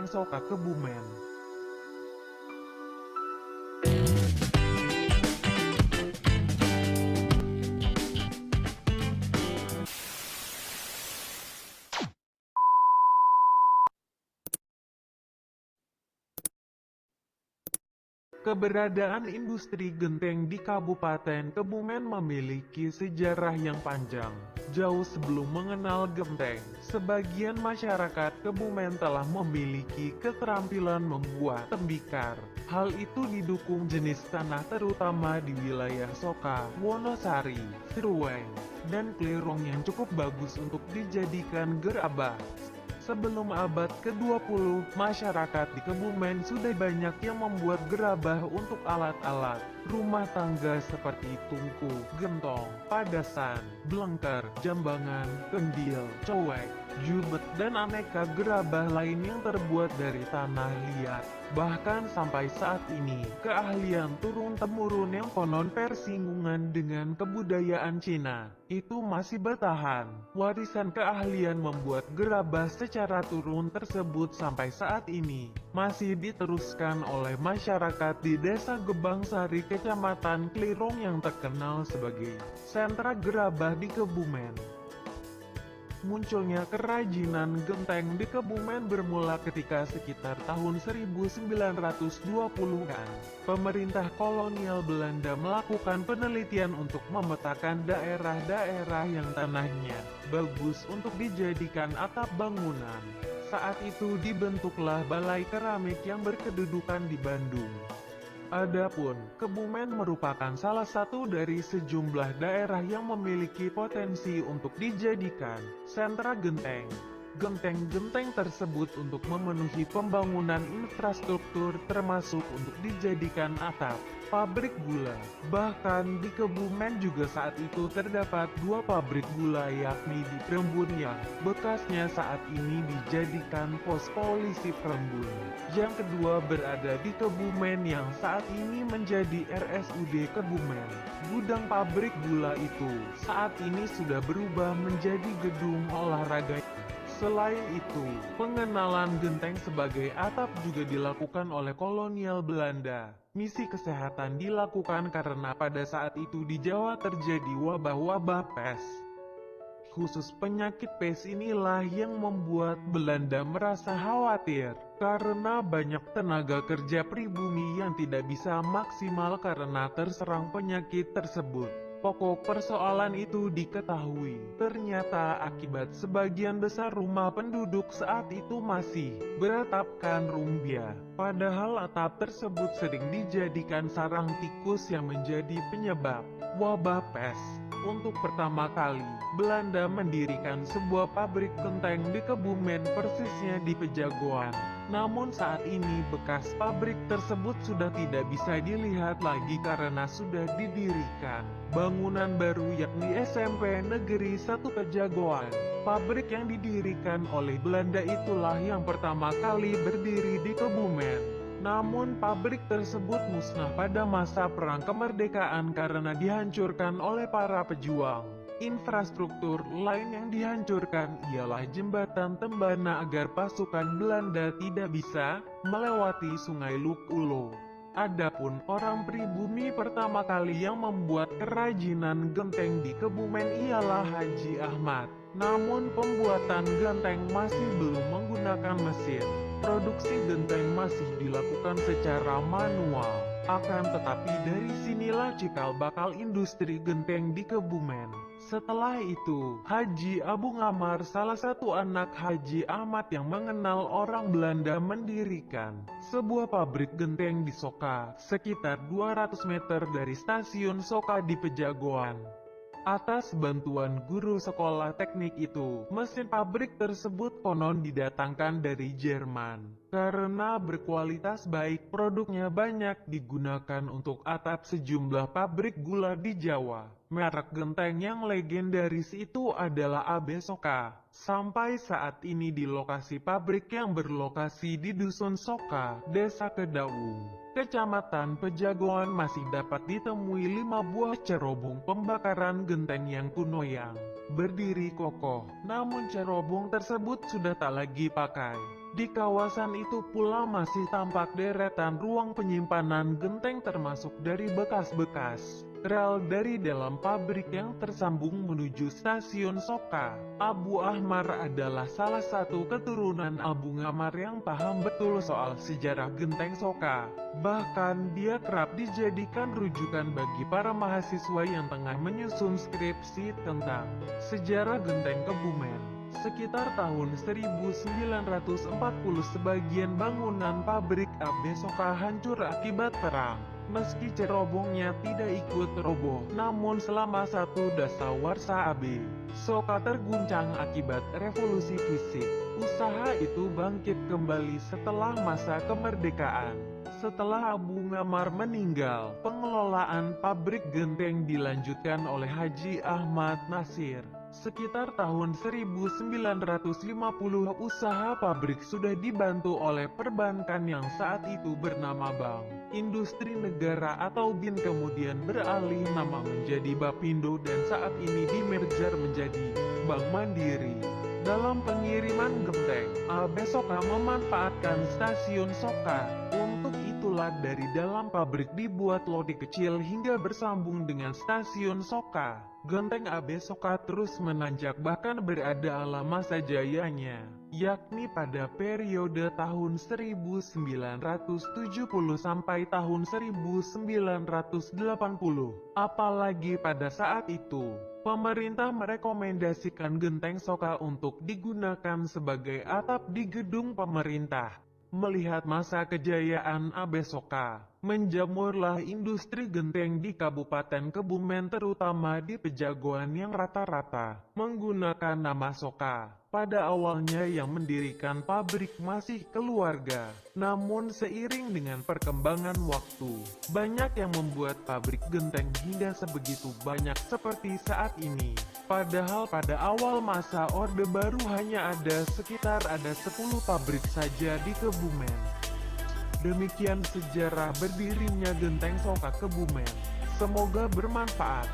Soka Kebumen. Keberadaan industri genteng di Kabupaten Kebumen memiliki sejarah yang panjang. Jauh sebelum mengenal genteng, sebagian masyarakat Kebumen telah memiliki keterampilan membuat tembikar. Hal itu didukung jenis tanah terutama di wilayah Soka, Wonosari, Siruweng, dan Klirong yang cukup bagus untuk dijadikan gerabah. Sebelum abad ke-20, masyarakat di Kebumen sudah banyak yang membuat gerabah untuk alat-alat rumah tangga seperti tungku, gentong, padasan, blengker, jambangan, kendil, cowek, jubet, dan aneka gerabah lain yang terbuat dari tanah liat. Bahkan sampai saat ini, keahlian turun-temurun yang konon bersinggungan dengan kebudayaan Cina itu masih bertahan. Warisan keahlian membuat gerabah secara turun tersebut sampai saat ini masih diteruskan oleh masyarakat di Desa Gebang Sari, Kecamatan Klirong yang terkenal sebagai sentra gerabah di Kebumen. Munculnya kerajinan genteng di Kebumen bermula ketika sekitar tahun 1920-an. Pemerintah kolonial Belanda melakukan penelitian untuk memetakan daerah-daerah yang tanahnya bagus untuk dijadikan atap bangunan. Saat itu dibentuklah Balai Keramik yang berkedudukan di Bandung. Adapun, Kebumen merupakan salah satu dari sejumlah daerah yang memiliki potensi untuk dijadikan sentra genteng. Genteng-genteng tersebut untuk memenuhi pembangunan infrastruktur termasuk untuk dijadikan atap pabrik gula. Bahkan di Kebumen juga saat itu terdapat 2 pabrik gula, yakni di Prembun yang bekasnya saat ini dijadikan pos polisi Prembun. Yang kedua berada di Kebumen yang saat ini menjadi RSUD Kebumen. Gudang pabrik gula itu saat ini sudah berubah menjadi gedung olahraga. Selain itu, pengenalan genteng sebagai atap juga dilakukan oleh kolonial Belanda. Misi kesehatan dilakukan karena pada saat itu di Jawa terjadi wabah-wabah pes. Khusus penyakit pes inilah yang membuat Belanda merasa khawatir, karena banyak tenaga kerja pribumi yang tidak bisa maksimal karena terserang penyakit tersebut. Pokok persoalan itu diketahui, ternyata akibat sebagian besar rumah penduduk saat itu masih beratapkan rumbia. Padahal atap tersebut sering dijadikan sarang tikus yang menjadi penyebab wabah pes. Untuk pertama kali, Belanda mendirikan sebuah pabrik genteng di Kebumen, persisnya di Pejagoan. Namun saat ini bekas pabrik tersebut sudah tidak bisa dilihat lagi karena sudah didirikan bangunan baru, yakni SMP Negeri 1 Pejagoan. Pabrik yang didirikan oleh Belanda itulah yang pertama kali berdiri di Kebumen. Namun pabrik tersebut musnah pada masa Perang Kemerdekaan karena dihancurkan oleh para pejuang. Infrastruktur lain yang dihancurkan ialah jembatan Tembana agar pasukan Belanda tidak bisa melewati Sungai Luk Ulo. Adapun orang pribumi pertama kali yang membuat kerajinan genteng di Kebumen ialah Haji Ahmad. Namun pembuatan genteng masih belum menggunakan mesin. Produksi genteng masih dilakukan secara manual. Akan tetapi dari sinilah cikal bakal industri genteng di Kebumen. Setelah itu, Haji Abu Ngamar, salah satu anak Haji Ahmad yang mengenal orang Belanda, mendirikan sebuah pabrik genteng di Soka, sekitar 200 meter dari stasiun Soka di Pejagoan. Atas bantuan guru sekolah teknik itu, mesin pabrik tersebut konon didatangkan dari Jerman. Karena berkualitas baik, produknya banyak digunakan untuk atap sejumlah pabrik gula di Jawa. Merek genteng yang legendaris itu adalah AB Soka. Sampai saat ini di lokasi pabrik yang berlokasi di Dusun Soka, Desa Kedaung, Kecamatan Pejagoan, masih dapat ditemui 5 buah cerobong pembakaran genteng yang kuno yang berdiri kokoh. Namun cerobong tersebut sudah tak lagi pakai. Di kawasan itu pula masih tampak deretan ruang penyimpanan genteng termasuk dari bekas-bekas rel dari dalam pabrik yang tersambung menuju stasiun Soka. Abu Ahmar adalah salah satu keturunan Abu Ngamar yang paham betul soal sejarah genteng Soka. Bahkan dia kerap dijadikan rujukan bagi para mahasiswa yang tengah menyusun skripsi tentang sejarah genteng Kebumen. Sekitar tahun 1940 sebagian bangunan pabrik AB Soka hancur akibat perang. Meski cerobongnya tidak ikut roboh, namun selama satu dasawarsa AB Soka terguncang akibat revolusi fisik. Usaha itu bangkit kembali setelah masa kemerdekaan. Setelah Abu Ngamar meninggal, pengelolaan pabrik genteng dilanjutkan oleh Haji Ahmad Nasir. Sekitar tahun 1950 usaha pabrik sudah dibantu oleh perbankan yang saat itu bernama Bank Industri Negara atau BIN, kemudian beralih nama menjadi Bapindo dan saat ini dimerger menjadi Bank Mandiri. Dalam pengiriman genteng, AB Soka memanfaatkan stasiun Soka. Untuk itulah dari dalam pabrik dibuat lodi kecil hingga bersambung dengan stasiun Soka. Genteng AB Soka terus menanjak bahkan berada ala masa jayanya, yakni pada periode tahun 1970 sampai tahun 1980. Apalagi pada saat itu, pemerintah merekomendasikan genteng Soka untuk digunakan sebagai atap di gedung pemerintah. Melihat masa kejayaan AB Soka, menjamurlah industri genteng di Kabupaten Kebumen, terutama di Pejagoan yang rata-rata menggunakan nama Soka. Pada awalnya yang mendirikan pabrik masih keluarga, namun seiring dengan perkembangan waktu, banyak yang membuat pabrik genteng hingga sebegitu banyak seperti saat ini. Padahal pada awal masa Orde Baru hanya ada sekitar 10 pabrik saja di Kebumen. Demikian sejarah berdirinya genteng Soka Kebumen. Semoga bermanfaat.